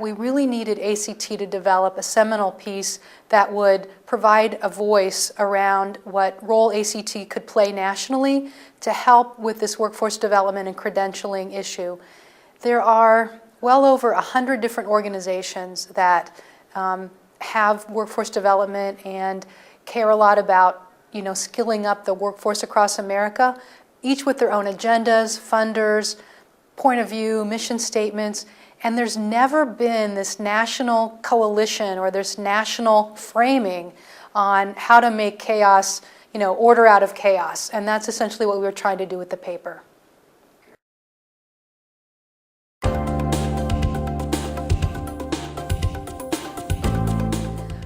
We really needed ACT to develop a seminal piece that would provide a voice around what role ACT could play nationally to help with this workforce development and credentialing issue. There are well over 100 different organizations that have workforce development and care a lot about, skilling up the workforce across America, each with their own agendas, funders, point of view, mission statements, and there's never been this national coalition or this national framing on how to make chaos, order out of chaos, and that's essentially what we were trying to do with the paper.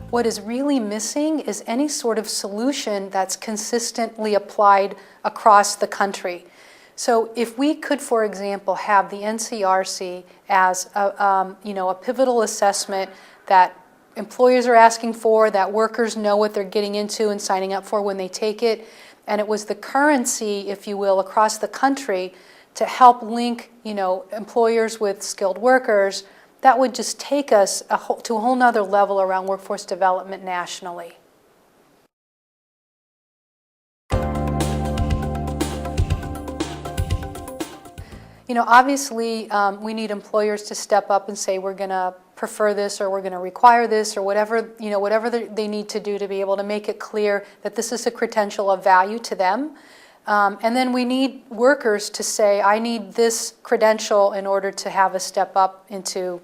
What is really missing is any sort of solution that's consistently applied across the country. So if we could, for example, have the NCRC as a pivotal assessment that employers are asking for, that workers know what they're getting into and signing up for when they take it, and it was the currency, if you will, across the country to help link, employers with skilled workers, that would just take us to a whole nother level around workforce development nationally. Obviously, we need employers to step up and say we're going to prefer this or we're going to require this or whatever they need to do to be able to make it clear that this is a credential of value to them. And then we need workers to say, I need this credential in order to have a step up into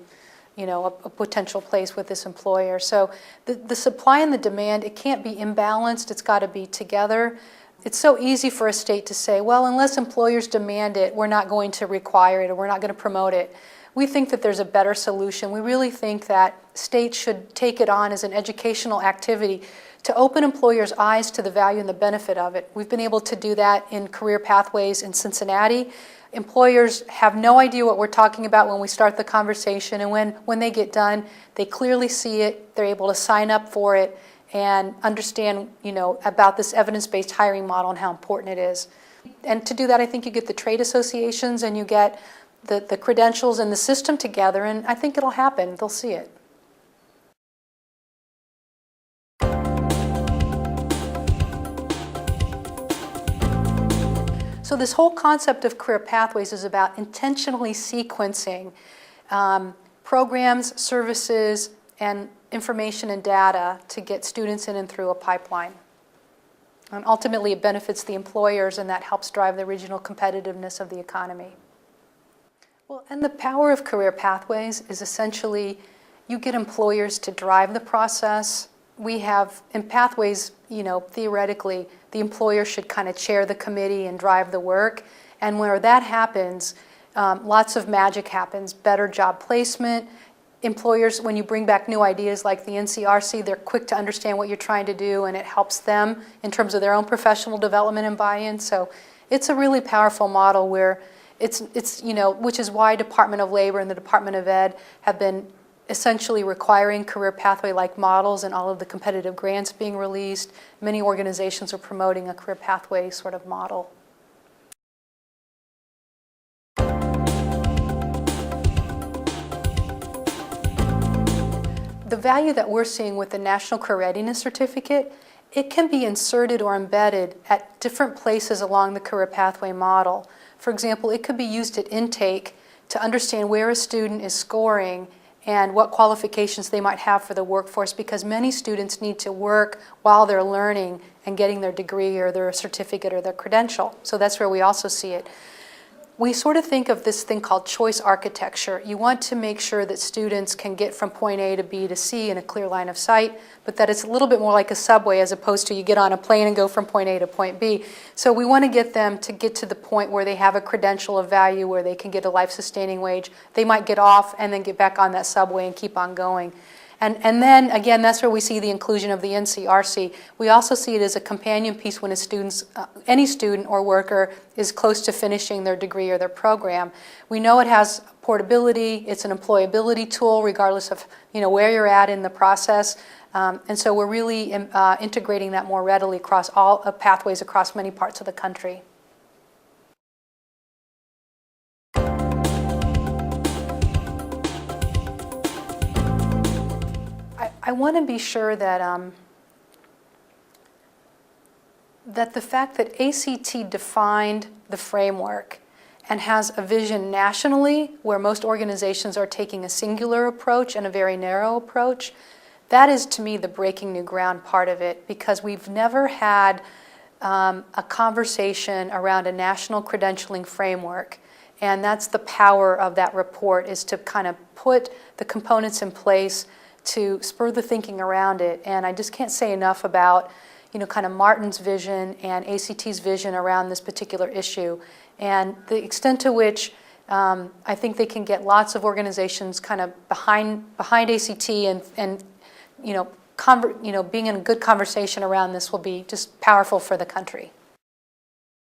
a potential place with this employer. So the supply and the demand, it can't be imbalanced, it's got to be together. It's so easy for a state to say, well, unless employers demand it, we're not going to require it or we're not going to promote it. We think that there's a better solution. We really think that states should take it on as an educational activity to open employers' eyes to the value and the benefit of it. We've been able to do that in career pathways in Cincinnati. Employers have no idea what we're talking about when we start the conversation, and when they get done, they clearly see it, they're able to sign up for it, and understand, about this evidence-based hiring model and how important it is. And to do that, I think you get the trade associations and you get the credentials and the system together, and I think it'll happen. They'll see it. So this whole concept of career pathways is about intentionally sequencing programs, services, and information and data to get students in and through a pipeline. And ultimately, it benefits the employers, and that helps drive the regional competitiveness of the economy. Well, and the power of career pathways is essentially you get employers to drive the process. We have, in pathways, theoretically, the employer should kind of chair the committee and drive the work. And where that happens, lots of magic happens. Better job placement. Employers, when you bring back new ideas like the NCRC, they're quick to understand what you're trying to do, and it helps them in terms of their own professional development and buy-in. So it's a really powerful model where it's which is why Department of Labor and the Department of Ed have been essentially requiring career pathway-like models in all of the competitive grants being released. Many organizations are promoting a career pathway sort of model. The value that we're seeing with the National Career Readiness Certificate, it can be inserted or embedded at different places along the career pathway model. For example, it could be used at intake to understand where a student is scoring and what qualifications they might have for the workforce, because many students need to work while they're learning and getting their degree or their certificate or their credential. So that's where we also see it. We sort of think of this thing called choice architecture. You want to make sure that students can get from point A to B to C in a clear line of sight, but that it's a little bit more like a subway as opposed to you get on a plane and go from point A to point B. So we want to get them to get to the point where they have a credential of value, where they can get a life-sustaining wage. They might get off and then get back on that subway and keep on going. And then, again, that's where we see the inclusion of the NCRC. We also see it as a companion piece when any student or worker is close to finishing their degree or their program. We know it has portability. It's an employability tool regardless of where you're at in the process. And so we're really integrating that more readily across all pathways across many parts of the country. I want to be sure that that the fact that ACT defined the framework and has a vision nationally where most organizations are taking a singular approach and a very narrow approach, that is to me the breaking new ground part of it, because we've never had a conversation around a national credentialing framework. And that's the power of that report, is to kind of put the components in place to spur the thinking around it. And I just can't say enough about, kind of Martin's vision and ACT's vision around this particular issue, and the extent to which I think they can get lots of organizations kind of behind ACT and being in a good conversation around this will be just powerful for the country.